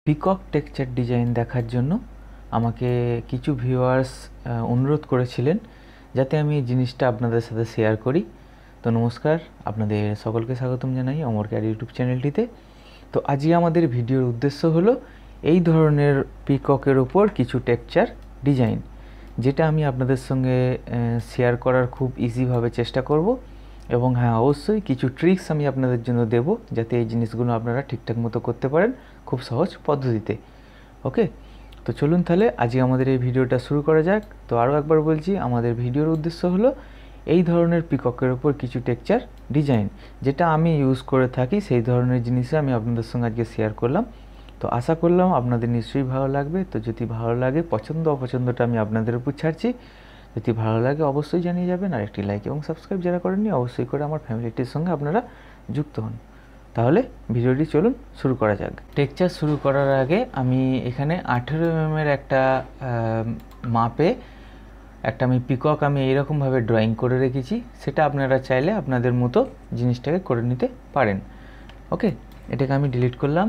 Peacock texture design দেখার জন্য আমাকে কিছু ভিউয়ার্স অনুরোধ করেছিলেন যাতে আমি এই জিনিসটা আপনাদের সাথে শেয়ার করি। তো নমস্কার, আপনাদের সকলকে স্বাগতম জানাই অমর কেয়ার ইউটিউব চ্যানেলটিতে। তো আজকে আমাদের ভিডিওর উদ্দেশ্য হলো এই ধরনের পিককের ওপর কিছু টেক্সচার ডিজাইন, যেটা আমি আপনাদের সঙ্গে শেয়ার করার খুব ইজিভাবে চেষ্টা করব। এবং হ্যাঁ, অবশ্যই কিছু ট্রিক্স আমি আপনাদের জন্য দেব যাতে এই জিনিসগুলো আপনারা ঠিকঠাক মতো করতে পারেন খুব সহজ পদ্ধতিতে। ওকে, তো চলুন তাহলে আজকে আমাদের এই ভিডিওটা শুরু করা যাক। তো আরও একবার বলছি, আমাদের ভিডিওর উদ্দেশ্য হলো এই ধরনের পিককের ওপর কিছু টেক্সচার ডিজাইন, যেটা আমি ইউজ করে থাকি সেই ধরনের জিনিসই আমি আপনাদের সঙ্গে আজকে শেয়ার করলাম। তো আশা করলাম আপনাদের নিশ্চয়ই ভালো লাগবে। তো যদি ভালো লাগে, পছন্দ অপছন্দটা আমি আপনাদের উপর ছাড়ছি। যদি ভালো লাগে অবশ্যই জানিয়ে যাবেন, আর একটি লাইক এবং সাবস্ক্রাইব যারা করেননি অবশ্যই করে আমার ফ্যামিলিটির সঙ্গে আপনারা যুক্ত হন। তাহলে ভিডিওটি চলুন শুরু করা যাক। টেক্সচার শুরু করার আগে আমি এখানে 18 mm একটা মাপে একটা পিকক আমি এইরকমভাবে ড্রয়িং করে রেখেছি। সেটা আপনারা চাইলে আপনাদের মতো জিনিসটাকে করে নিতে পারেন। ওকে, এটাকে আমি ডিলিট করলাম।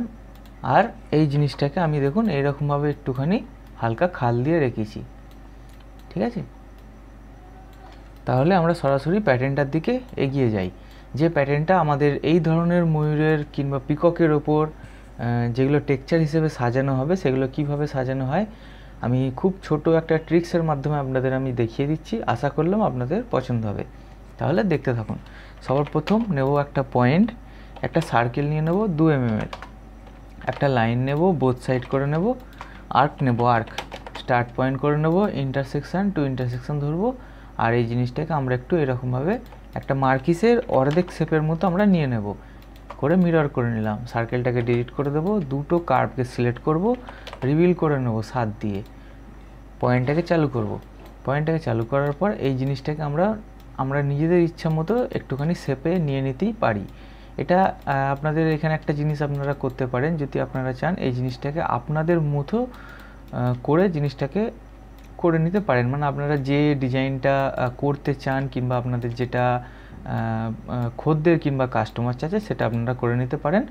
আর এই জিনিসটাকে আমি দেখুন এইরকমভাবে একটুখানি হালকা খাল দিয়ে রেখেছি। ঠিক আছে, তাহলে আমরা সরাসরি প্যাটার্নটার দিকে এগিয়ে যাই। যে প্যাটার্নটা আমাদের এই ধরনের ময়ূরের কিংবা পিককের ওপর যেগুলো টেক্সচার হিসেবে সাজানো হবে, সেগুলো কিভাবে সাজানো হয় আমি খুব ছোট একটা ট্রিক্সের মাধ্যমে আপনাদের আমি দেখিয়ে দিচ্ছি। আশা করলাম আপনাদের পছন্দ হবে। তাহলে দেখতে থাকুন। সবার প্রথম নেব একটা পয়েন্ট, একটা সার্কেল নিয়ে নেব 2 mm এর, একটা লাইন নেব, বোথ সাইড করে নেব, আর্ক নেব, আর্ক স্টার্ট পয়েন্ট করে নেব, ইন্টারসেকশন টু ইন্টারসেকশন ধরবো। আর এই জিনিসটাকে আমরা একটু এরকমভাবে একটা মার্কিসের অর্ধেক শেপের মতো আমরা নিয়ে নেব, করে মিরর করে নিলাম। সার্কেলটাকে ডিলিট করে দেবো, দুটো কার্ভকে সিলেক্ট করব, রিভিল করে নেব 7 দিয়ে, পয়েন্টটাকে চালু করব। পয়েন্টটাকে চালু করার পর এই জিনিসটাকে আমরা নিজেদের ইচ্ছা মতো একটুখানি শেপে নিয়ে নিতেই পারি। এটা আপনাদের এখানে একটা জিনিস আপনারা করতে পারেন, যদি আপনারা চান এই জিনিসটাকে আপনাদের মতো করে জিনিসটাকে করে নিতে পারেন। মানে আপনারা যে ডিজাইনটা করতে চান কিংবা আপনাদের যেটা খদ্দের কিংবা কাস্টমার চাচ্ছে সেটা আপনারা করে নিতে পারেন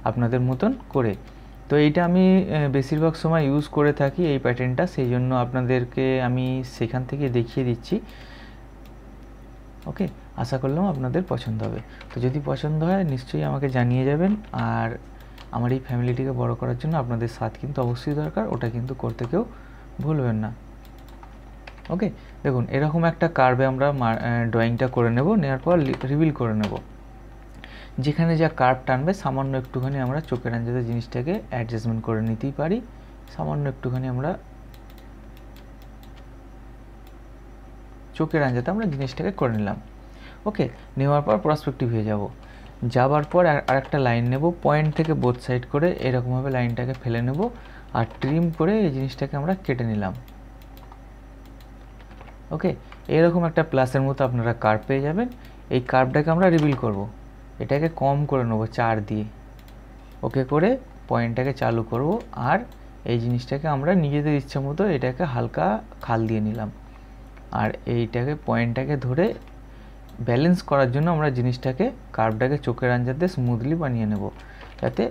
আপনাদের মতন করে। তো এইটা আমি বেশিরভাগ সময় ইউজ করে থাকি এই প্যাটার্নটা, সেই জন্য আপনাদেরকে আমি সেখান থেকে দেখিয়ে দিচ্ছি। ওকে, আশা করলাম আপনাদের পছন্দ হবে। তো যদি পছন্দ হয় নিশ্চয়ই আমাকে জানিয়ে যাবেন। আর আমার এই ফ্যামিলিটিকে বড় করার জন্য আপনাদের সাথ কিন্তু অবশ্যই দরকার, ওটা কিন্তু করতে কেউ ভুলবেন না। ওকে, দেখুন এরকম একটা কার্ভে আমরা ড্রয়িংটা করে নেব, নেওয়ার পর রিভিল করে নেব। যেখানে যা কার্ভ টানবে সামান্য একটুখানি আমরা চোখের আঞ্জাতে জিনিসটাকে অ্যাডজাস্টমেন্ট করে নিতেই পারি। সামান্য একটুখানি আমরা চোখের আঞ্জাতে আমরা জিনিসটাকে করে নিলাম। ওকে, নেওয়ার পর পার্সপেক্টিভ হয়ে যাবার পর আরেকটা লাইন নেব, পয়েন্ট থেকে বোথ সাইড করে এরকমভাবে লাইনটাকে ফেলে নেব আর ট্রিম করে এই জিনিসটাকে আমরা কেটে নিলাম। ওকে, এরকম একটা প্লাসের মতো আপনারা কার্ভ পেয়ে যাবেন। এই কার্ভটাকে আমরা রিভিল করব, এটাকে কম করে নেব 4 দিয়ে। ওকে করে পয়েন্টটাকে চালু করব আর এই জিনিসটাকে আমরা নিজেদের ইচ্ছা মতো এটাকে হালকা খাল দিয়ে নিলাম। আর এইটাকে পয়েন্টটাকে ধরে ব্যালেন্স করার জন্য আমরা জিনিসটাকে কার্ভটাকে চোখের আঞ্জাতে স্মুথলি বানিয়ে নেব, যাতে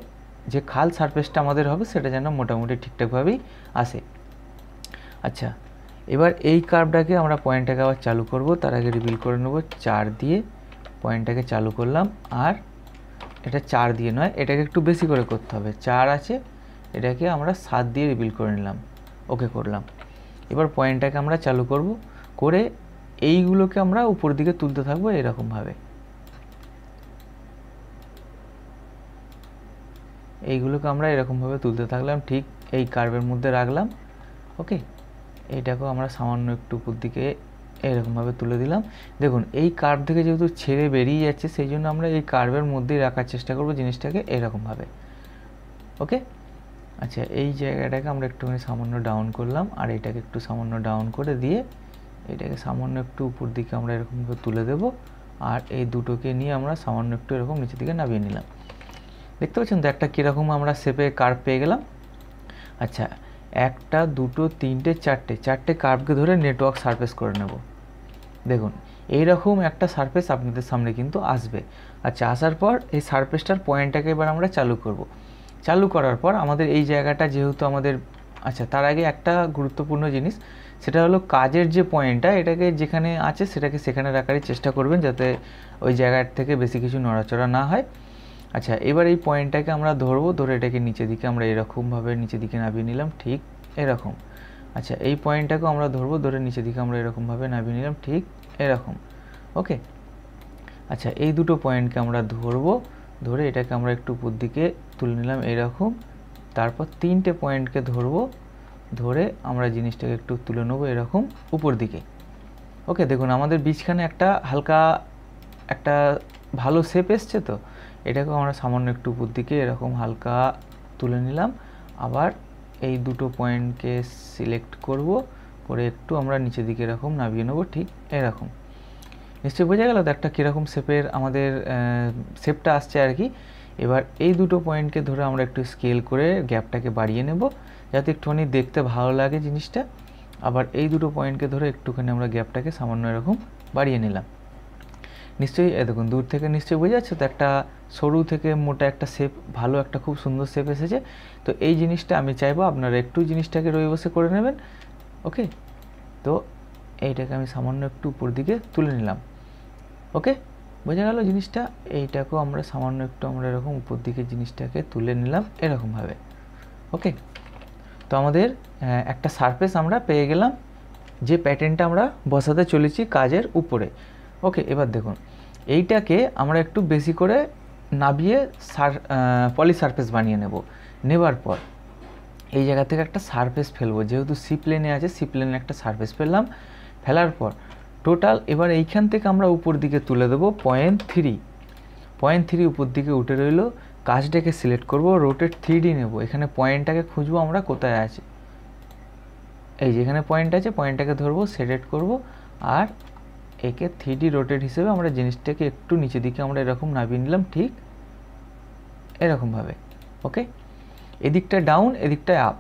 যে খাল সারফেসটা আমাদের হবে সেটা যেন মোটামুটি ঠিকঠাকভাবেই আসে। আচ্ছা, এবার এই কার্ভটাকে আমরা পয়েন্টটাকে আবার চালু করব, তার আগে রিভিল করে নেব 4 দিয়ে। পয়েন্টটাকে চালু করলাম আর এটা 4 দিয়ে নয়, এটাকে একটু বেশি করে করতে হবে। 4 আছে, এটাকে আমরা 7 দিয়ে রিভিল করে নিলাম। ওকে করলাম। এবার পয়েন্টটাকে আমরা চালু করব, করে এইগুলোকে আমরা উপর দিকে তুলতে থাকবো এরকমভাবে। এইগুলোকে আমরা এরকমভাবে তুলতে থাকলাম, ঠিক এই কার্ভের মধ্যে রাখলাম। ওকে, এইটাকেও আমরা সামান্য একটু উপর দিকে এরকমভাবে তুলে দিলাম। দেখুন এই কার্ভ থেকে যেহেতু ছেড়ে বেরিয়ে যাচ্ছে, সেই জন্য আমরা এই কার্ভের মধ্যেই রাখার চেষ্টা করব জিনিসটাকে এরকমভাবে। ওকে, আচ্ছা, এই জায়গাটাকে আমরা একটুখানি সামান্য ডাউন করলাম আর এটাকে একটু সামান্য ডাউন করে দিয়ে এটাকে সামান্য একটু উপর দিকে আমরা এরকমভাবে তুলে দেব। আর এই দুটোকে নিয়ে আমরা সামান্য একটু এরকম নিচের দিকে নামিয়ে নিলাম। দেখতে পাচ্ছেন তো একটা কীরকম আমরা শেপে কার্ভ পেয়ে গেলাম। আচ্ছা, একটা দুটো তিনটে চারটে কার্ভকে ধরে নেটওয়ার্ক সারফেস করে নেব। দেখুন এইরকম একটা সারফেস আপনাদের সামনে কিন্তু আসবে। আচ্ছা, আসার পর এই সারফেসটার পয়েন্টটাকে এবার আমরা চালু করব। চালু করার পর আমাদের এই জায়গাটা যেহেতু আমাদের, আচ্ছা তার আগে একটা গুরুত্বপূর্ণ জিনিস, সেটা হলো কাজের যে পয়েন্টটা, এটাকে যেখানে আছে সেটাকে সেখানে রাখারই চেষ্টা করবেন, যাতে ওই জায়গার থেকে বেশি কিছু নড়াচড়া না হয়। আচ্ছা, এবার এই পয়েন্টটাকে আমরা ধরবো, ধরে এটাকে নিচের দিকে আমরা এরকমভাবে নিচের দিকে নামিয়ে নিলাম, ঠিক এরকম। আচ্ছা, এই পয়েন্টটাকেও আমরা ধরবো, ধরে নিচের দিকে আমরা এরকমভাবে নামিয়ে নিলাম, ঠিক এরকম। ওকে, আচ্ছা এই দুটো পয়েন্টকে আমরা ধরবো, ধরে এটাকে আমরা একটু উপর দিকে তুলে নিলাম এরকম। তারপর তিনটে পয়েন্টকে ধরবো, ধরে আমরা জিনিসটাকে একটু তুলে নেবো এরকম উপর দিকে। ওকে, দেখুন আমাদের বীজখানে একটা হালকা একটা ভালো শেপ এসছে। তো এটাকেও আমরা সামান্য একটু উপর দিকে এরকম হালকা তুলে নিলাম। আবার এই দুটো পয়েন্টকে সিলেক্ট করব, করে একটু আমরা নিচের দিকে এরকম নামিয়ে নেবো, ঠিক এরকম। নিশ্চয়ই বোঝা গেল তো একটা কীরকম শেপের আমাদের শেপটা আসছে আর কি। এবার এই দুটো পয়েন্টকে ধরে আমরা একটু স্কেল করে গ্যাপটাকে বাড়িয়ে নেব, যাতে একটুখানি দেখতে ভালো লাগে জিনিসটা। আবার এই দুটো পয়েন্টকে ধরে একটুখানি আমরা গ্যাপটাকে সামান্য এরকম বাড়িয়ে নিলাম। নিশ্চয়ই দেখুন দূর থেকে নিশ্চয়ই বোঝা যাচ্ছে তো একটা সরু থেকে মোটা একটা শেপ, ভালো একটা খুব সুন্দর শেপ এসেছে। তো এই জিনিসটা আমি চাইবো আপনারা একটু জিনিসটাকে রয়ে বসে করে নেবেন। ওকে, তো এইটাকে আমি সামান্য একটু উপর দিকে তুলে নিলাম। ওকে, বোঝা গেল জিনিসটা। এইটাকেও আমরা সামান্য একটু আমরা এরকম উপর দিকে জিনিসটাকে তুলে নিলাম এরকমভাবে। ওকে, তো আমাদের একটা সারফেস আমরা পেয়ে গেলাম, যে প্যাটার্নটা আমরা বসাতে চলেছি কাজের উপরে। ওকে, এবার দেখুন এইটাকে আমরা একটু বেশি করে নাবিয়ে পলি সারফেস বানিয়ে নেবার পর এই জায়গা থেকে একটা সারফেস ফেলবো। যেহেতু সি প্লেনে আছে, সি প্লেনে একটা সারফেস ফেললাম। ফেলার পর টোটাল এবার এইখান থেকে আমরা উপর দিকে তুলে দেবো 0.3 উপর দিকে উঠে রইলো। কাজটাকে সিলেক্ট করব, রোটেট 3D নেব। এখানে পয়েন্টটাকে খুঁজবো আমরা কোথায় আছে, এই যেখানে পয়েন্ট আছে পয়েন্টটাকে ধরবো, সিলেক্ট করব, আর একে 3D রোটেট হিসেবে আমরা জিনিসটাকে একটু নিচের দিকে আমরা এরকম নামিয়ে নিলাম, ঠিক এরকমভাবে। ওকে, এদিকটা ডাউন, এদিকটা আপ,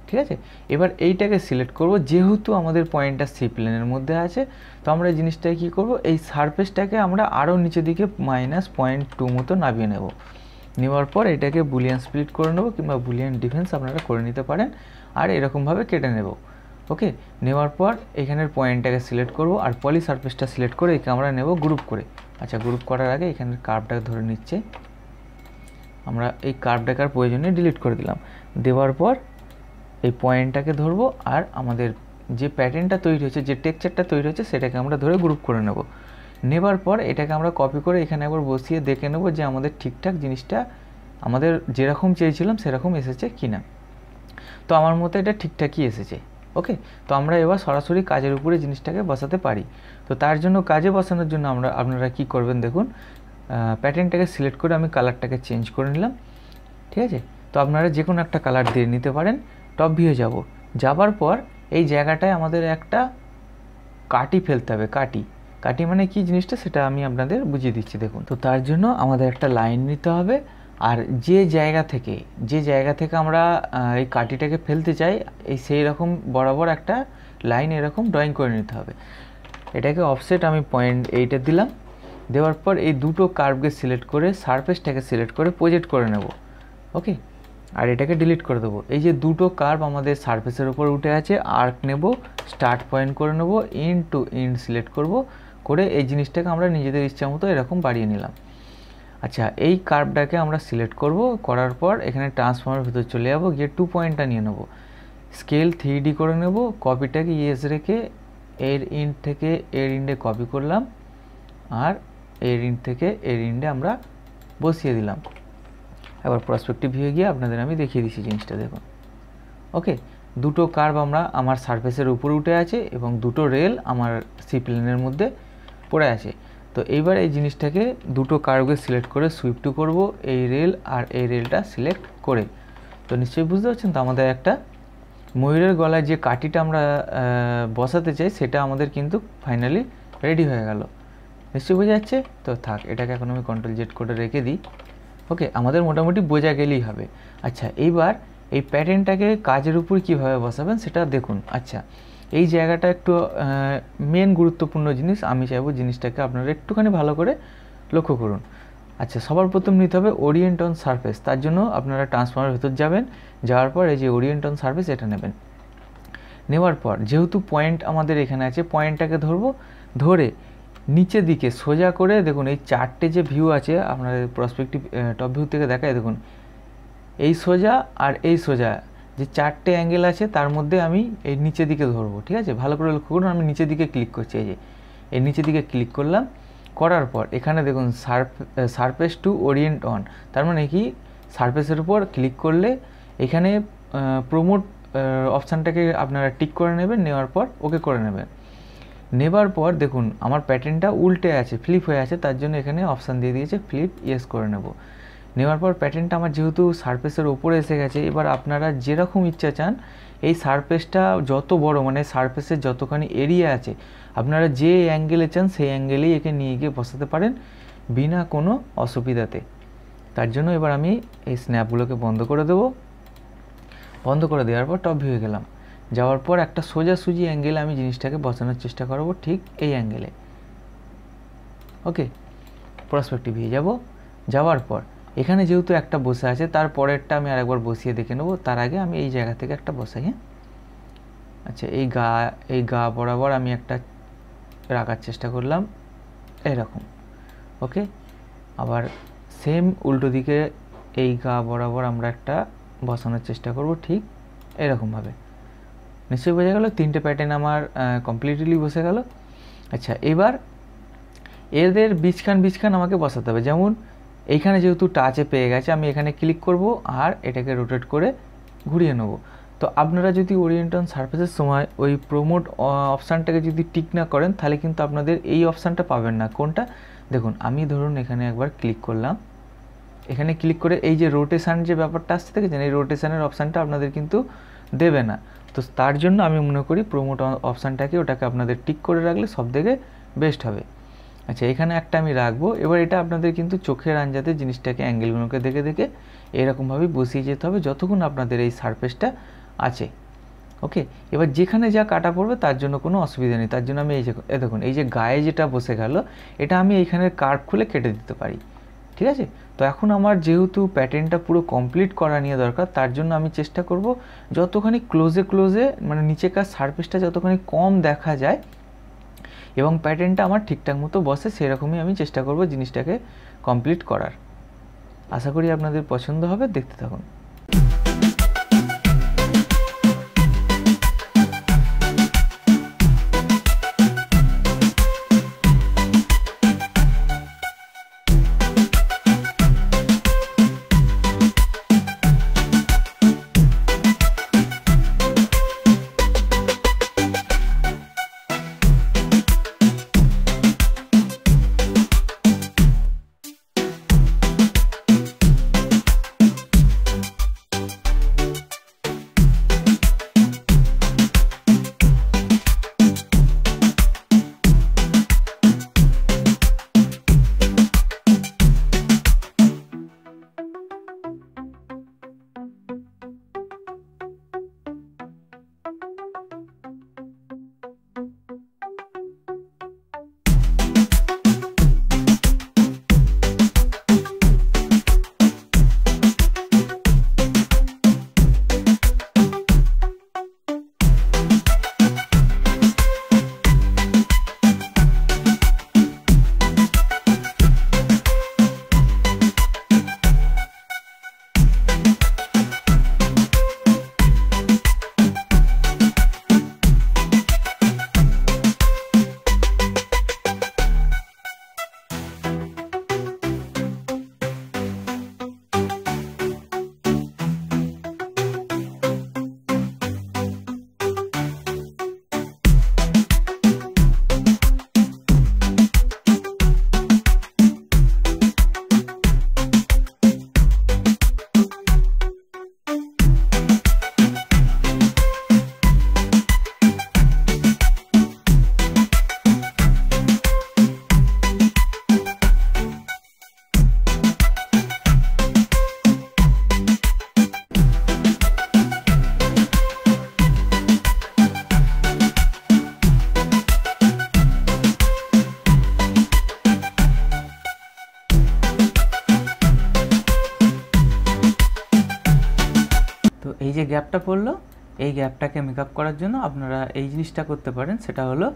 ঠিক আছে। এবার এইটাকে সিলেক্ট করব, যেহেতু আমাদের পয়েন্টটা সি প্লেনের মধ্যে আছে, তো আমরা এই জিনিসটাকে কী করবো, এই সারফেসটাকে আমরা আরও নিচের দিকে -0.2 মতো নামিয়ে নেওয়ার পর এটাকে বুলিয়ান স্প্লিট করে নেব, কিংবা বুলিয়ান ডিফেন্স আপনারা করে নিতে পারেন, আর এরকমভাবে কেটে নেব। ওকে, নেওয়ার পর এখানের পয়েন্টটাকে সিলেক্ট করব, আর পলি সারফেসটা সিলেক্ট করে একে আমরা নেব গ্রুপ করে। আচ্ছা, গ্রুপ করার আগে এখানের কার্ভটাকে ধরে নিচ্ছে, আমরা এই কার্ভটাকে আর প্রয়োজনে ডিলিট করে দিলাম। দেওয়ার পর এই পয়েন্টটাকে ধরবো, আর আমাদের যে প্যাটার্নটা তৈরি হয়েছে, যে টেক্সচারটা তৈরি হয়েছে, সেটাকে আমরা ধরে গ্রুপ করে নেবার পর এটাকে আমরা কপি করে এখানে একবার বসিয়ে দেখে নেব যে আমাদের ঠিকঠাক জিনিসটা আমাদের যেরকম চেয়েছিলাম সেরকম এসেছে কিনা। তো আমার মতে এটা ঠিকঠাকই এসেছে। ওকে, তো আমরা এবার সরাসরি কাজের উপরে জিনিসটাকে বসাতে পারি। তো তার জন্য কাজে বসানোর জন্য আপনারা কি করবেন দেখুন, প্যাটার্নটাকে সিলেক্ট করে আমি কালারটাকে চেঞ্জ করে নিলাম, ঠিক আছে। তো আপনারা যে কোনো একটা কালার দিয়ে নিতে পারেন। টপ ভিউ যাবার পর এই জায়গাটায় আমাদের একটা কাটি ফেলতে হবে। কাটি মানে কি জিনিসটা সেটা আমি আপনাদের বুঝিয়ে দিচ্ছি দেখুন। তো তার জন্য আমাদের একটা লাইন নিতে হবে, আর যে জায়গা থেকে আমরা এই কাটিটাকে ফেলতে চাই, এই সেই রকম বরাবর একটা লাইন এরকম ড্রয়িং করে নিতে হবে। এটাকে অফসেট আমি 0.8 দিলাম। দেওয়ার পর এই দুটো কার্ভকে সিলেক্ট করে সারফেসটাকে সিলেক্ট করে প্রজেক্ট করে নেব। ওকে, আর এটাকে ডিলিট করে দেবো। এই যে দুটো কার্ভ আমাদের সারফেসের উপর উঠে আছে, আর্ক নেব, স্টার্ট পয়েন্ট করে নেব, ইন্ড টু ইন্ড সিলেক্ট করব, করে এই জিনিসটাকে আমরা নিজেদের ইচ্ছা মতো এরকম বাড়িয়ে নিলাম। আচ্ছা, এই কার্ভটাকে আমরা সিলেক্ট করার পর এখানে ট্রান্সফর্মের ভিতর চলে যাব, গিয়ে 2 পয়েন্টটা নিয়ে নেব, স্কেল 3D করে নেব, কপিটাকে ইয়েস রেখে এর ইন্ড থেকে এর ইন্ডে কপি করলাম, আর এর ইন্ড থেকে এর ইন্ডে আমরা বসিয়ে দিলাম। এবার পার্সপেক্টিভ ভিউ গিয়ে আপনাদের আমি দেখিয়ে দিচ্ছি জিনিসটা দেখুন। ওকে, দুটো কার্ভ আমার সারফেসের উপরে উঠে আছে, এবং দুটো রেল আমার সি প্লেনের মধ্যে পড়ে আছে। তো এইবার এই জিনিসটাকে দুটো কার্ভকে সিলেক্ট করে সুইপ টু করব, এই রেল আর এই রেলটা সিলেক্ট করে। তো নিশ্চয়ই বুঝতে পারছেন, তো আমাদের একটা ময়ূরের গলায় যে কাঠিটা আমরা বসাতে চাই, সেটা আমাদের কিন্তু ফাইনালি রেডি হয়ে গেল। নিশ্চয়ই বোঝা যাচ্ছে তো। থাক, এটাকে এখন আমি CTRL-Z করে রেখে দিই। ওকে, আমাদের মোটামুটি বোঝা গেলেই হবে। আচ্ছা, এইবার এই প্যাটার্নটাকে কাজের উপর কীভাবে বসাবেন সেটা দেখুন। আচ্ছা, এই জায়গাটা একটু মেন গুরুত্বপূর্ণ জিনিস, আমি চাইবো জিনিসটাকে আপনারা একটুখানি ভালো করে লক্ষ্য করুন। আচ্ছা, সবার প্রথম নিতে হবে ওরিয়েন্ট অন সারফেস। তার জন্য আপনারা ট্রান্সফর্মারের ভেতর যাবেন, যাওয়ার পর এই যে ওরিয়েন্ট অন সারফেস এটা নেবেন। নেওয়ার পর যেহেতু পয়েন্ট আমাদের এখানে আছে, পয়েন্টটাকে ধরবো, ধরে নিচের দিকে সোজা করে দেখুন এই চারটে যে ভিউ আছে আপনাদের প্রসপেক্টিভ টপ ভিউ থেকে দেখায়, দেখুন এই সোজা আর এই সোজা যে চারটে অ্যাঙ্গেল আছে তার মধ্যে আমি এই নিচের দিকে ধরবো। ঠিক আছে, ভালো করে লক্ষ্য করুন, আমি নিচের দিকে ক্লিক করছি, এই যে এই নিচের দিকে ক্লিক করলাম। করার পর এখানে দেখুন সারফেস টু ওরিয়েন্ট অন, তার মানে কি সারফেসের উপর ক্লিক করলে এখানে প্রমোট অপশানটাকে আপনারা টিক করে নেবেন, নেওয়ার পর ওকে করে নেবেন। নেবার পর দেখুন আমার প্যাটার্নটা উল্টে আছে, ফ্লিপ হয়ে আছে, তার জন্য এখানে অপশান দিয়ে দিয়েছে ফ্লিপ, ইয়েস করে নেব। নেওয়ার পর প্যাটার্নটা আমার যেহেতু সারফেসের ওপরে এসে গেছে, এবার আপনারা যেরকম ইচ্ছা চান এই সারফেসটা যত বড়, মানে সারফেসের যতখানি এরিয়া আছে আপনারা যে অ্যাঙ্গেলে চান সেই অ্যাঙ্গেলেই একে নিয়ে গিয়ে বসাতে পারেন বিনা কোনো অসুবিধাতে। তার জন্য এবার আমি এই স্ন্যাপগুলোকে বন্ধ করে দেবো। বন্ধ করে দেওয়ার পর টপ ভিউ গেলাম, যাওয়ার পর একটা সোজাসুজি অ্যাঙ্গেলে আমি জিনিসটাকে বসানোর চেষ্টা করবো, ঠিক এই অ্যাঙ্গেলে। ওকে, পার্সপেক্টিভ ভিউ যাব। যাওয়ার পর এখানে যেহেতু একটা বসে আছে, তার পরেরটা আমি আরেকবার বসিয়ে দেখে নেবো। তার আগে আমি এই জায়গা থেকে একটা বসাই। হ্যাঁ, আচ্ছা, এই গা বরাবর আমি একটা রাখার চেষ্টা করলাম এরকম। ওকে, আবার সেম উল্টো দিকে এই গা বরাবর আমরা একটা বসানোর চেষ্টা করব, ঠিক এরকমভাবে। নিশ্চয়ই বোঝা গেল, তিনটে প্যাটার্ন আমার কমপ্লিটলি বসে গেল। আচ্ছা, এবার এদের বীজখান আমাকে বসাতে হবে। যেমন এইখানে যেহেতু টাচে পেয়ে গেছে, আমি এখানে ক্লিক করব আর এটাকে রোটেট করে ঘুরিয়ে নেব। তো আপনারা যদি ওরিয়েন্ট অন সারফেসের সময় ওই প্রমোট অপশানটাকে যদি টিক না করেন তাহলে কিন্তু আপনাদের এই অপশানটা পাবেন না। কোনটা? দেখুন আমি ধরুন এখানে একবার ক্লিক করলাম, এখানে ক্লিক করে এই যে রোটেশান যে ব্যাপারটা আসছে দেখেছেন, এই রোটেশানের অপশানটা আপনাদের কিন্তু দেবে না। তো তার জন্য আমি মনে করি প্রমোট অপশানটাকে ওটাকে আপনাদের টিক করে রাখলে সব থেকে বেস্ট হবে। আচ্ছা, এখানে একটা আমি রাখবো। এবার এটা আপনাদের কিন্তু চোখের আঞ্জাতে জিনিসটাকে অ্যাঙ্গেলগুলোকে দেখে দেখে এরকমভাবে বসিয়ে যেতে হবে যতক্ষণ আপনাদের এই সারফেসটা আছে। ওকে, এবার যেখানে যা কাটা পড়বে তার জন্য কোনো অসুবিধা নেই। তার জন্য আমি এই যে দেখুন এই যে গায়ে যেটা বসে গেল এটা আমি এইখানের কার্ভ খুলে কেটে দিতে পারি। ঠিক আছে, তো এখন আমার যেহেতু প্যাটার্নটা পুরো কমপ্লিট করা নিয়ে দরকার, তার জন্য আমি চেষ্টা করব যতখানি ক্লোজে মানে নিচেকার সারফেসটা যতখানি কম দেখা যায় এবং প্যাটার্নটা আমার ঠিকঠাক মতো বসে সেরকমই আমি চেষ্টা করব জিনিসটাকে কমপ্লিট করার। আশা করি আপনাদের পছন্দ হবে, দেখতে থাকুন। এই যে গ্যাপটা পড়লো, এই গ্যাপটাকে মেকআপ করার জন্য আপনারা এই জিনিসটা করতে পারেন, সেটা হলো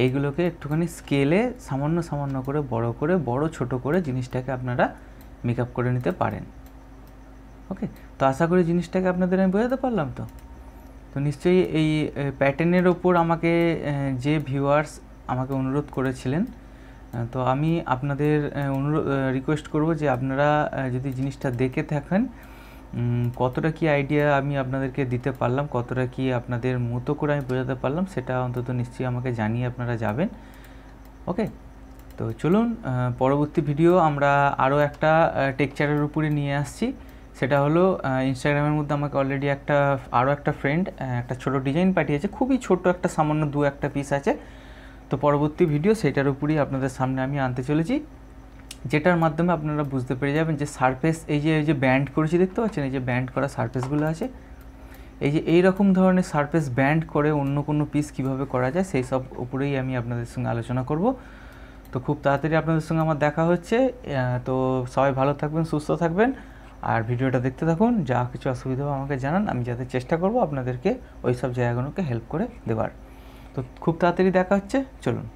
এইগুলোকে একটুখানি স্কেলে সামান্য সামান্য করে বড় ছোট করে জিনিসটাকে আপনারা মেকআপ করে নিতে পারেন। ওকে, তো আশা করি জিনিসটাকে আপনাদের আমি বোঝাতে পারলাম। তো নিশ্চয়ই এই প্যাটার্নের ওপর আমাকে যে ভিউয়ার্স আমাকে অনুরোধ করেছিলেন, তো আমি আপনাদের রিকোয়েস্ট করব যে আপনারা যদি জিনিসটা দেখে থাকেন, কতটা কি আইডিয়া আমি আপনাদেরকে দিতে পারলাম, কতটা কি আপনাদের মতো করে আমি বোঝাতে পারলাম, সেটা অন্তত নিশ্চয়ই আমাকে জানিয়ে আপনারা যাবেন। ওকে, তো চলুন পরবর্তী ভিডিও আমরা আরও একটা টেক্সচারের উপরে নিয়ে আসছি। সেটা হলো ইনস্টাগ্রামের মধ্যে আমাকে অলরেডি আরও একটা ফ্রেন্ড একটা ছোটো ডিজাইন পাঠিয়েছে, খুবই ছোট একটা সামান্য একটা পিস আছে। তো পরবর্তী ভিডিও সেটার উপরেই আপনাদের সামনে আমি আনতে চলেছি, যেটার মাধ্যমে আপনারা বুঝতে পেরে যাবেন যে সারফেস এই যে ব্যান্ড করেছি দেখতে পাচ্ছেন, এই যে ব্যান্ড করা সারফেসগুলো আছে, এই যে এইরকম ধরনের সারফেস ব্যান্ড করে অন্য কোনো পিস কিভাবে করা যায় সেই সব উপরেই আমি আপনাদের সঙ্গে আলোচনা করব। তো খুব তাড়াতাড়ি আপনাদের সঙ্গে আমার দেখা হচ্ছে। তো সবাই ভালো থাকবেন, সুস্থ থাকবেন, আর ভিডিওটা দেখতে থাকুন। যা কিছু অসুবিধা হবে আমাকে জানান, আমি যাতে চেষ্টা করব আপনাদেরকে ওই সব জায়গাগুলোকে হেল্প করে দেওয়ার। তো খুব তাড়াতাড়ি দেখা হচ্ছে, চলুন।